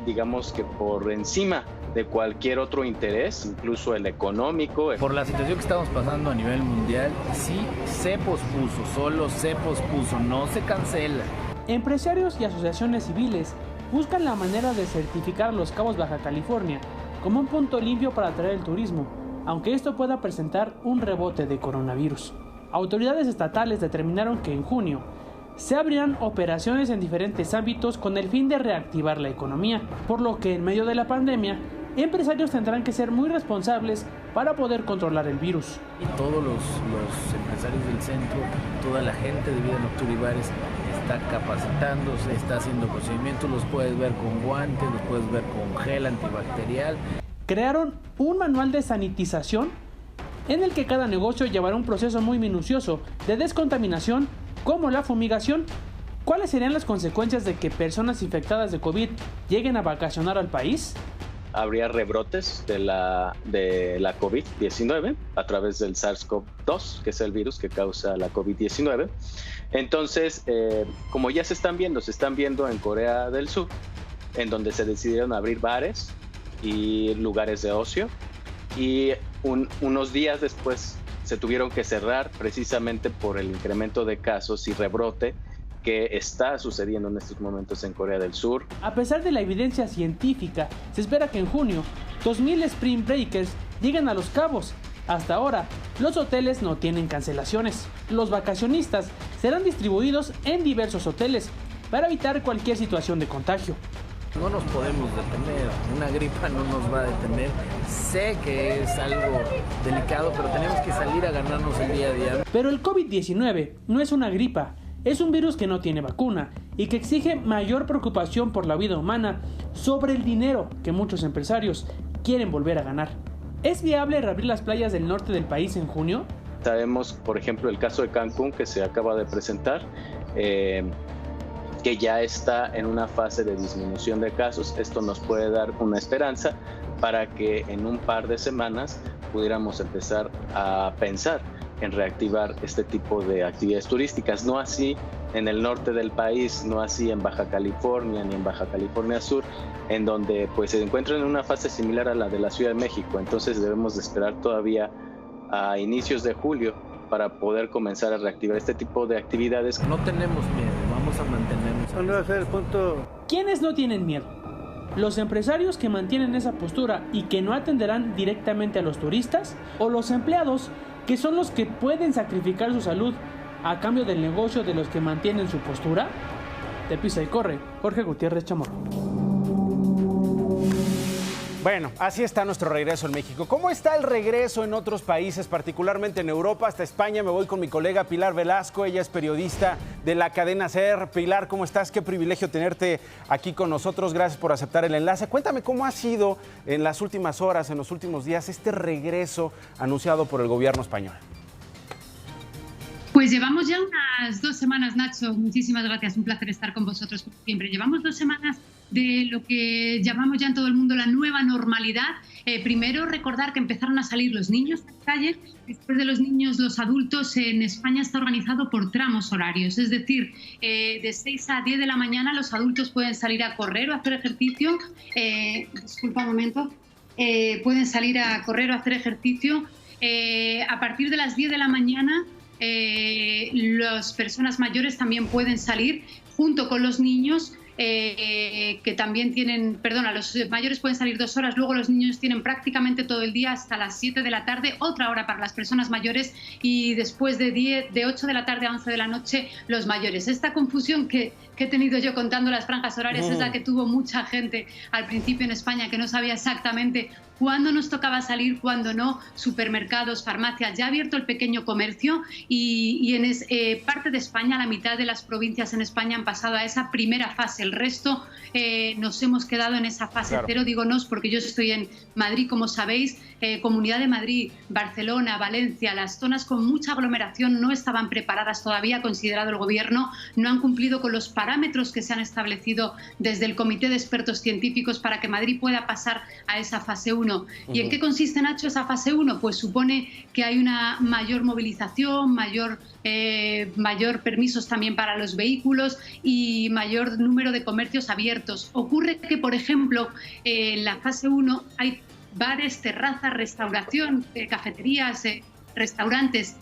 digamos que por encima de cualquier otro interés, incluso el económico. Por la situación que estamos pasando a nivel mundial, sí se pospuso, solo se pospuso, no se cancela. Empresarios y asociaciones civiles buscan la manera de certificar Los Cabos, Baja California, como un punto limpio para atraer el turismo, aunque esto pueda presentar un rebote de coronavirus. Autoridades estatales determinaron que en junio se abrirán operaciones en diferentes ámbitos con el fin de reactivar la economía, por lo que en medio de la pandemia, empresarios tendrán que ser muy responsables para poder controlar el virus. Y todos los empresarios del centro, toda la gente de vida nocturna y bares está capacitándose, está haciendo procedimientos, los puedes ver con guantes, los puedes ver con gel antibacterial. Crearon un manual de sanitización en el que cada negocio llevará un proceso muy minucioso de descontaminación, como la fumigación. ¿Cuáles serían las consecuencias de que personas infectadas de COVID lleguen a vacacionar al país? Habría rebrotes de la COVID-19 a través del SARS-CoV-2, que es el virus que causa la COVID-19. Entonces, como ya se están viendo en Corea del Sur, en donde se decidieron abrir bares y lugares de ocio, y unos días después se tuvieron que cerrar precisamente por el incremento de casos y rebrote que está sucediendo en estos momentos en Corea del Sur. A pesar de la evidencia científica, se espera que en junio 2,000 Spring Breakers lleguen a Los Cabos. Hasta ahora, los hoteles no tienen cancelaciones. Los vacacionistas serán distribuidos en diversos hoteles para evitar cualquier situación de contagio. No nos podemos detener, una gripa no nos va a detener. Sé que es algo delicado, pero tenemos que salir a ganarnos el día a día. Pero el COVID-19 no es una gripa. Es un virus que no tiene vacuna y que exige mayor preocupación por la vida humana sobre el dinero que muchos empresarios quieren volver a ganar. ¿Es viable reabrir las playas del norte del país en junio? Sabemos, por ejemplo, el caso de Cancún que se acaba de presentar, que ya está en una fase de disminución de casos. Esto nos puede dar una esperanza para que en un par de semanas pudiéramos empezar a pensar en reactivar este tipo de actividades turísticas, no así en el norte del país, no así en Baja California ni en Baja California Sur, en donde pues se encuentran en una fase similar a la de la Ciudad de México. Entonces debemos de esperar todavía a inicios de julio para poder comenzar a reactivar este tipo de actividades. No tenemos miedo, vamos a mantenernos. ¿Dónde va a ser el punto? ¿Quiénes no tienen miedo? ¿Los empresarios que mantienen esa postura y que no atenderán directamente a los turistas? ¿O los empleados que son los que pueden sacrificar su salud a cambio del negocio de los que mantienen su postura? De Pisa y Corre, Jorge Gutiérrez Chamorro. Bueno, así está nuestro regreso en México. ¿Cómo está el regreso en otros países, particularmente en Europa? Hasta España me voy con mi colega Pilar Velasco. Ella es periodista de la cadena SER. Pilar, ¿cómo estás? Qué privilegio tenerte aquí con nosotros. Gracias por aceptar el enlace. Cuéntame cómo ha sido en las últimas horas, en los últimos días, este regreso anunciado por el gobierno español. Pues llevamos ya unas 2 semanas, Nacho. Muchísimas gracias. Un placer estar con vosotros como siempre. Llevamos 2 semanas de lo que llamamos ya en todo el mundo la nueva normalidad. Primero, recordar que empezaron a salir los niños a la calle. Después de los niños, los adultos. En España está organizado por tramos horarios. Es decir, de 6 a 10 de la mañana los adultos pueden salir a correr o a hacer ejercicio. Disculpa un momento. Pueden salir a correr o a hacer ejercicio. A partir de las 10 de la mañana, las personas mayores también pueden salir junto con los niños. Que también tienen, los mayores pueden salir 2 horas, luego los niños tienen prácticamente todo el día hasta las 7 de la tarde, otra hora para las personas mayores, y después de 8 de la tarde a 11 de la noche los mayores. Esta confusión que he tenido yo contando las franjas horarias es la que tuvo mucha gente al principio en España, que no sabía exactamente cuándo nos tocaba salir, cuándo no. Supermercados, farmacias, ya ha abierto el pequeño comercio y en parte de España, la mitad de las provincias en España han pasado a esa primera fase. El resto nos hemos quedado en esa fase cero, digo nos, porque yo estoy en Madrid, como sabéis. Comunidad de Madrid, Barcelona, Valencia, las zonas con mucha aglomeración no estaban preparadas todavía, considerado el gobierno, no han cumplido con los parámetros que se han establecido desde el Comité de Expertos Científicos para que Madrid pueda pasar a esa fase 1. ¿Y en qué consiste, Nacho, esa fase 1? Pues supone que hay una mayor movilización, mayor permisos también para los vehículos y mayor número de comercios abiertos. Ocurre que, por ejemplo, en la fase 1 hay bares, terrazas, restauración, cafeterías, restaurantes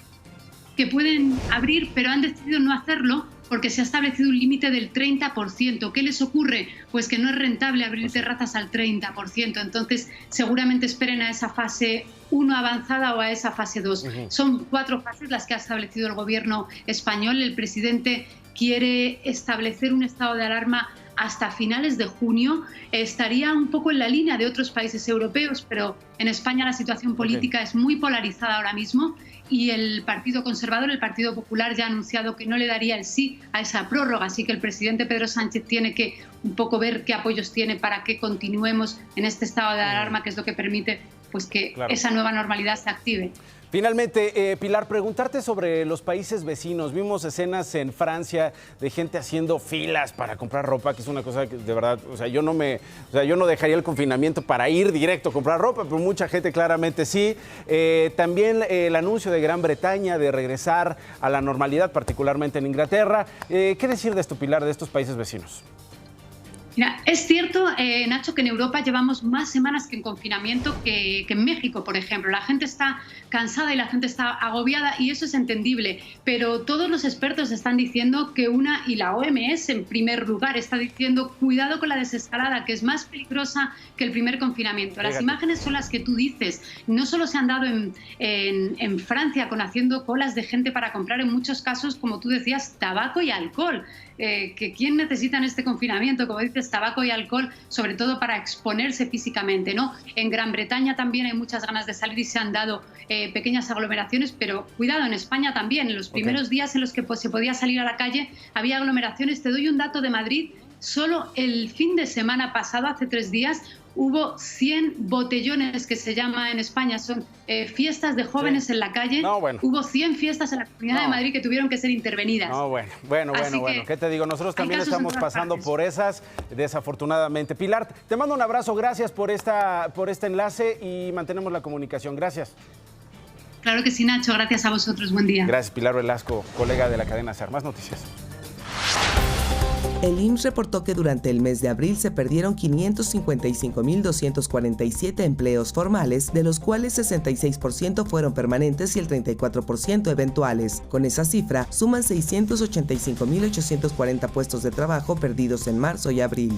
que pueden abrir, pero han decidido no hacerlo porque se ha establecido un límite del 30%. ¿Qué les ocurre? Pues que no es rentable abrir terrazas al 30%. Entonces, seguramente esperen a esa fase 1 avanzada o a esa fase 2. Son 4 fases las que ha establecido el gobierno español. El presidente quiere establecer un estado de alarma hasta finales de junio. Estaría un poco en la línea de otros países europeos, pero en España la situación política es muy polarizada ahora mismo y el Partido Conservador, el Partido Popular, ya ha anunciado que no le daría el sí a esa prórroga, así que el presidente Pedro Sánchez tiene que un poco ver qué apoyos tiene para que continuemos en este estado de alarma, que es lo que permite pues que esa nueva normalidad se active. Finalmente, Pilar, preguntarte sobre los países vecinos. Vimos escenas en Francia de gente haciendo filas para comprar ropa, que es una cosa que de verdad, yo no dejaría el confinamiento para ir directo a comprar ropa, pero mucha gente claramente sí. También el anuncio de Gran Bretaña de regresar a la normalidad, particularmente en Inglaterra. ¿Qué decir de esto, Pilar, de estos países vecinos? Mira, es cierto, Nacho, que en Europa llevamos más semanas que en confinamiento que en México, por ejemplo. La gente está cansada y la gente está agobiada y eso es entendible, pero todos los expertos están diciendo que y la OMS en primer lugar está diciendo cuidado con la desescalada, que es más peligrosa que el primer confinamiento. Las imágenes son las que tú dices, no solo se han dado en Francia con haciendo colas de gente para comprar en muchos casos, como tú decías, tabaco y alcohol. Que quién necesita en este confinamiento, como dices, tabaco y alcohol, sobre todo para exponerse físicamente, ¿no? En Gran Bretaña también hay muchas ganas de salir y se han dado pequeñas aglomeraciones, pero cuidado, en España también, en los primeros días en los que se podía salir a la calle había aglomeraciones. Te doy un dato de Madrid, solo el fin de semana pasado, hace 3 días, hubo 100 botellones, que se llama en España, son fiestas de jóvenes en la calle. Hubo 100 fiestas en la Comunidad de Madrid que tuvieron que ser intervenidas. Bueno, ¿qué te digo? Nosotros también estamos pasando por esas, desafortunadamente. Pilar, te mando un abrazo, gracias por este enlace y mantenemos la comunicación. Gracias. Claro que sí, Nacho, gracias a vosotros, buen día. Gracias, Pilar Velasco, colega de la cadena SER. Más noticias. El IMSS reportó que durante el mes de abril se perdieron 555.247 empleos formales, de los cuales 66% fueron permanentes y el 34% eventuales. Con esa cifra, suman 685.840 puestos de trabajo perdidos en marzo y abril.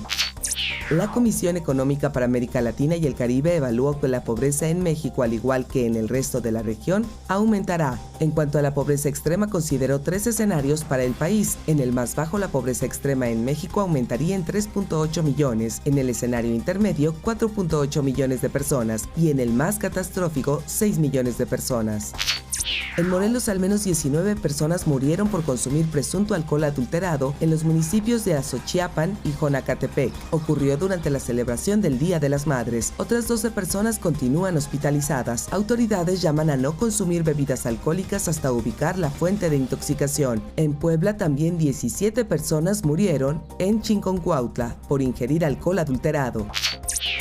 La Comisión Económica para América Latina y el Caribe evaluó que la pobreza en México, al igual que en el resto de la región, aumentará. En cuanto a la pobreza extrema, consideró 3 escenarios para el país. En el más bajo, la pobreza extrema en México aumentaría en 3.8 millones, en el escenario intermedio, 4.8 millones de personas y en el más catastrófico, 6 millones de personas. En Morelos, al menos 19 personas murieron por consumir presunto alcohol adulterado en los municipios de Azochiapan y Jonacatepec. Ocurrió durante la celebración del Día de las Madres. Otras 12 personas continúan hospitalizadas. Autoridades llaman a no consumir bebidas alcohólicas hasta ubicar la fuente de intoxicación. En Puebla, también 17 personas murieron en Chinconcuautla por ingerir alcohol adulterado.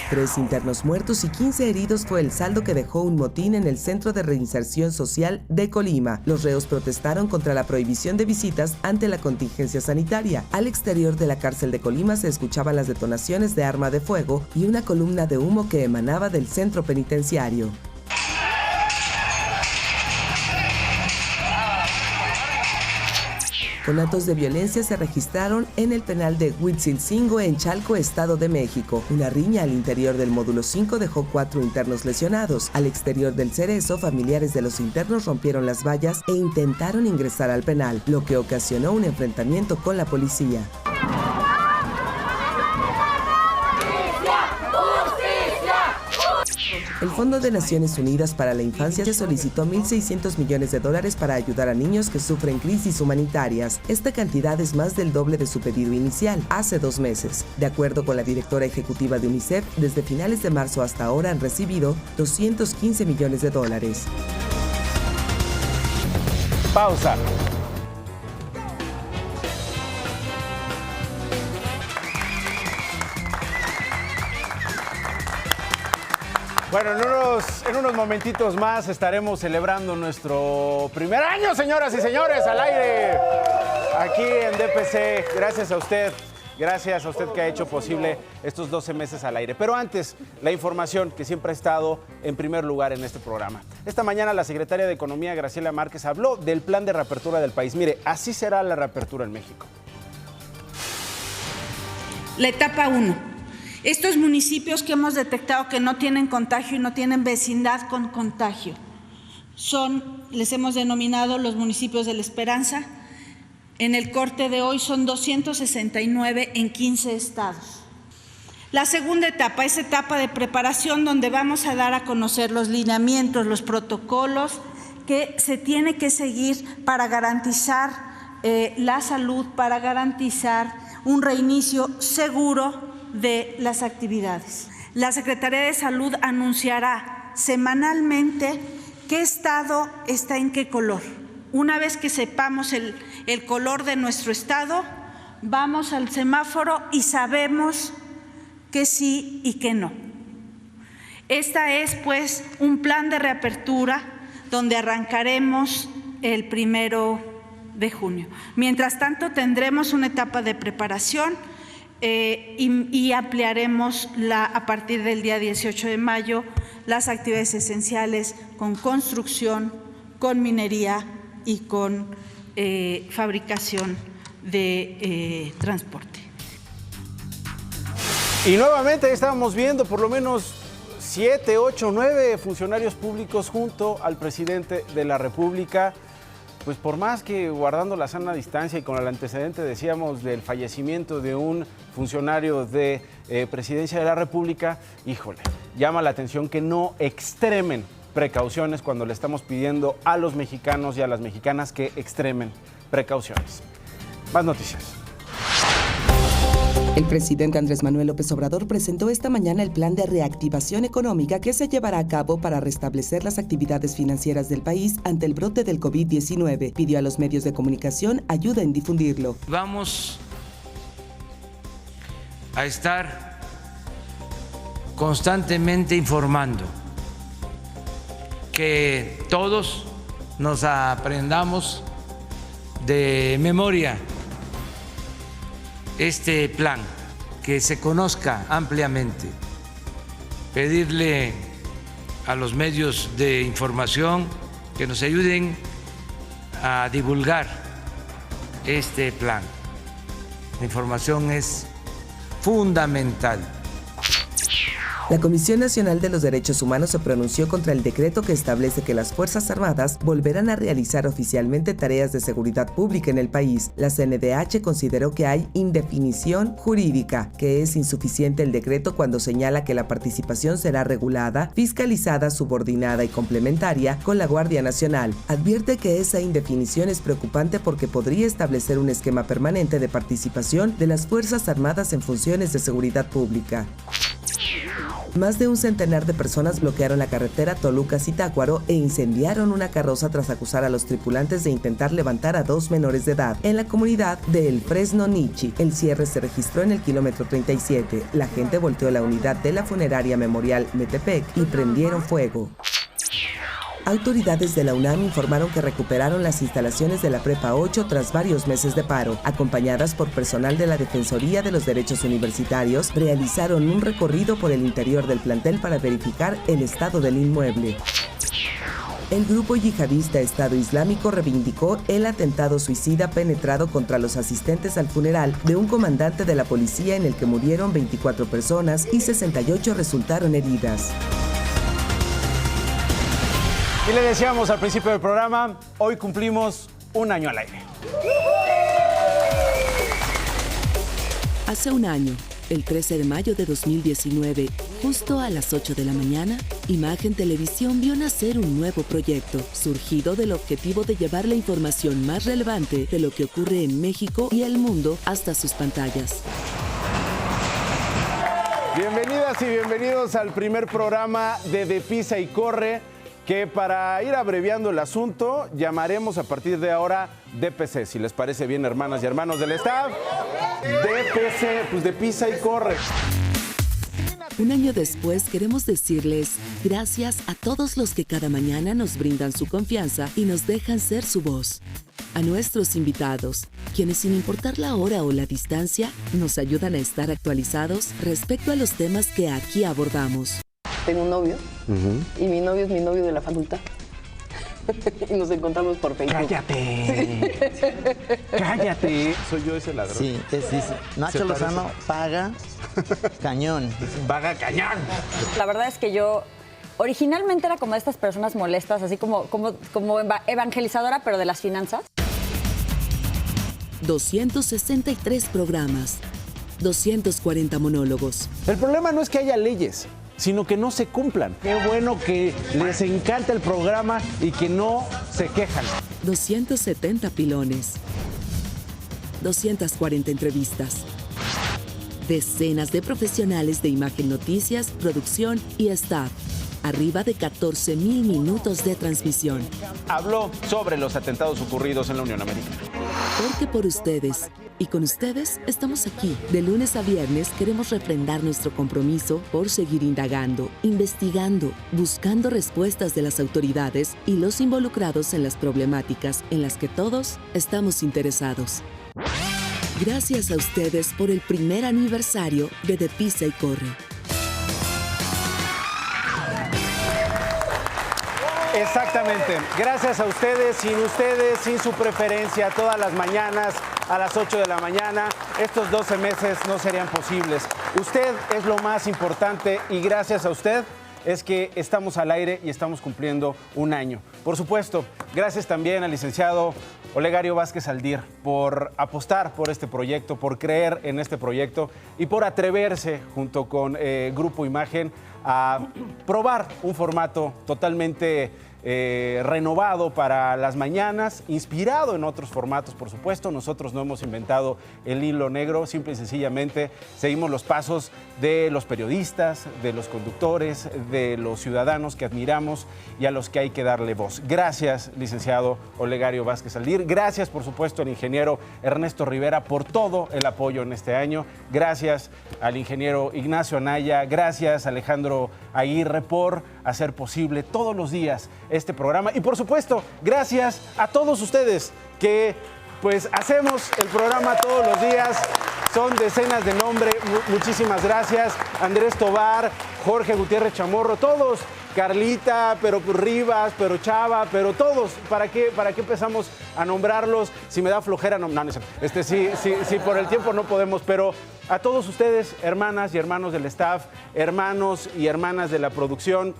3 internos muertos y 15 heridos fue el saldo que dejó un motín en el Centro de Reinserción Social de Colima. Los reos protestaron contra la prohibición de visitas ante la contingencia sanitaria. Al exterior de la cárcel de Colima se escuchaban las detonaciones de arma de fuego y una columna de humo que emanaba del centro penitenciario. Conatos de violencia se registraron en el penal de Huitzilcingo en Chalco, Estado de México. Una riña al interior del módulo 5 dejó 4 internos lesionados. Al exterior del Cerezo, familiares de los internos rompieron las vallas e intentaron ingresar al penal, lo que ocasionó un enfrentamiento con la policía. El Fondo de Naciones Unidas para la Infancia solicitó $1.600 millones para ayudar a niños que sufren crisis humanitarias. Esta cantidad es más del doble de su pedido inicial, hace 2 meses. De acuerdo con la directora ejecutiva de UNICEF, desde finales de marzo hasta ahora han recibido $215 millones. Pausa. Bueno, en unos momentitos más estaremos celebrando nuestro primer año, señoras y señores, al aire, aquí en DPC. Gracias a usted que ha hecho posible estos 12 meses al aire. Pero antes, la información que siempre ha estado en primer lugar en este programa. Esta mañana la secretaria de Economía, Graciela Márquez, habló del plan de reapertura del país. Mire, así será la reapertura en México. La etapa 1. Estos municipios que hemos detectado que no tienen contagio y no tienen vecindad con contagio les hemos denominado los municipios de La Esperanza. En el corte de hoy son 269 en 15 estados. La segunda etapa es etapa de preparación, donde vamos a dar a conocer los lineamientos, los protocolos que se tiene que seguir para garantizar la salud, para garantizar un reinicio seguro de las actividades. La Secretaría de Salud anunciará semanalmente qué estado está en qué color. Una vez que sepamos el color de nuestro estado, vamos al semáforo y sabemos que sí y que no. Esta es, pues, un plan de reapertura donde arrancaremos el 1 de junio. Mientras tanto, tendremos una etapa de preparación y ampliaremos a partir del día 18 de mayo las actividades esenciales con construcción, con minería y con fabricación de transporte. Y nuevamente estábamos viendo por lo menos 7, 8, 9 funcionarios públicos junto al presidente de la República. Pues por más que guardando la sana distancia y con el antecedente, decíamos, del fallecimiento de un funcionario de Presidencia de la República, híjole, llama la atención que no extremen precauciones cuando le estamos pidiendo a los mexicanos y a las mexicanas que extremen precauciones. Más noticias. El presidente Andrés Manuel López Obrador presentó esta mañana el plan de reactivación económica que se llevará a cabo para restablecer las actividades financieras del país ante el brote del COVID-19. Pidió a los medios de comunicación ayuda en difundirlo. Vamos a estar constantemente informando, que todos nos aprendamos de memoria este plan, que se conozca ampliamente, pedirle a los medios de información que nos ayuden a divulgar este plan. La información es fundamental. La Comisión Nacional de los Derechos Humanos se pronunció contra el decreto que establece que las Fuerzas Armadas volverán a realizar oficialmente tareas de seguridad pública en el país. La CNDH consideró que hay indefinición jurídica, que es insuficiente el decreto cuando señala que la participación será regulada, fiscalizada, subordinada y complementaria con la Guardia Nacional. Advierte que esa indefinición es preocupante porque podría establecer un esquema permanente de participación de las Fuerzas Armadas en funciones de seguridad pública. Más de un centenar de personas bloquearon la carretera Toluca-Zitácuaro e incendiaron una carroza tras acusar a los tripulantes de intentar levantar a 2 menores de edad en la comunidad de El Fresno Nichi. El cierre se registró en el kilómetro 37. La gente volteó la unidad de la funeraria Memorial Metepec y prendieron fuego. Autoridades de la UNAM informaron que recuperaron las instalaciones de la Prepa 8 tras varios meses de paro. Acompañadas por personal de la Defensoría de los Derechos Universitarios, realizaron un recorrido por el interior del plantel para verificar el estado del inmueble. El grupo yihadista Estado Islámico reivindicó el atentado suicida penetrado contra los asistentes al funeral de un comandante de la policía en el que murieron 24 personas y 68 resultaron heridas. Y le decíamos al principio del programa, hoy cumplimos 1 año al aire. Hace un año, el 13 de mayo de 2019, justo a las 8 de la mañana, Imagen Televisión vio nacer un nuevo proyecto, surgido del objetivo de llevar la información más relevante de lo que ocurre en México y el mundo hasta sus pantallas. Bienvenidas y bienvenidos al primer programa de Pisa y Corre, que para ir abreviando el asunto, llamaremos a partir de ahora DPC. Si les parece bien, hermanas y hermanos del staff, DPC, pues de Pisa y Corre. Un año después, queremos decirles gracias a todos los que cada mañana nos brindan su confianza y nos dejan ser su voz. A nuestros invitados, quienes sin importar la hora o la distancia, nos ayudan a estar actualizados respecto a los temas que aquí abordamos. Tengo un novio y mi novio es mi novio de la facultad y nos encontramos por Facebook. ¡Cállate! Sí. ¡Cállate! ¿Soy yo ese ladrón? Sí, Nacho Lozano paga cañón. ¡Paga cañón! La verdad es que yo originalmente era como de estas personas molestas, así como evangelizadora, pero de las finanzas. 263 programas, 240 monólogos. El problema no es que haya leyes, sino que no se cumplan. Qué bueno que les encanta el programa y que no se quejan. 270 pilones, 240 entrevistas, decenas de profesionales de Imagen Noticias, producción y staff, arriba de 14,000 minutos de transmisión. Habló sobre los atentados ocurridos en la Unión Americana. Porque por ustedes y con ustedes estamos aquí. De lunes a viernes queremos refrendar nuestro compromiso por seguir indagando, investigando, buscando respuestas de las autoridades y los involucrados en las problemáticas en las que todos estamos interesados. Gracias a ustedes por el primer aniversario de Pisa y Corre. Exactamente. Gracias a ustedes, sin su preferencia, todas las mañanas a las 8 de la mañana, estos 12 meses no serían posibles. Usted es lo más importante y gracias a usted es que estamos al aire y estamos cumpliendo un año. Por supuesto, gracias también al licenciado Olegario Vázquez Aldir por apostar por este proyecto, por creer en este proyecto y por atreverse junto con Grupo Imagen a probar un formato totalmente renovado para las mañanas, inspirado en otros formatos, por supuesto. Nosotros no hemos inventado el hilo negro, simple y sencillamente seguimos los pasos de los periodistas, de los conductores, de los ciudadanos que admiramos y a los que hay que darle voz. Gracias, licenciado Olegario Vázquez Aldir. Gracias, por supuesto, al ingeniero Ernesto Rivera por todo el apoyo en este año. Gracias al ingeniero Ignacio Anaya. Gracias, Alejandro Aguirre, por hacer posible todos los días este programa. Y por supuesto, gracias a todos ustedes que pues hacemos el programa todos los días. Son decenas de nombres. Muchísimas gracias. Andrés Tobar, Jorge Gutiérrez Chamorro, todos. Carlita, pero Rivas, pero Chava, pero todos. ¿Para qué empezamos a nombrarlos? Si me da flojera, no sé. Sí, por el tiempo no podemos, pero a todos ustedes, hermanas y hermanos del staff, hermanos y hermanas de la producción,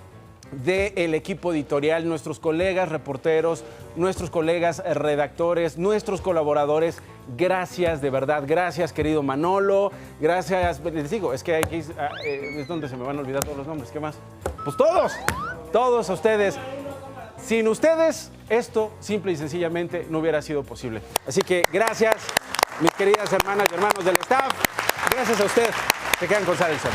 del equipo editorial, nuestros colegas reporteros, nuestros colegas redactores, nuestros colaboradores, gracias, de verdad, gracias, querido Manolo, gracias, les digo, es que aquí es donde se me van a olvidar todos los nombres, ¿qué más? Pues todos a ustedes. Sin ustedes, esto simple y sencillamente no hubiera sido posible. Así que gracias, mis queridas hermanas y hermanos del staff, gracias a ustedes, se quedan con Sal y Sol.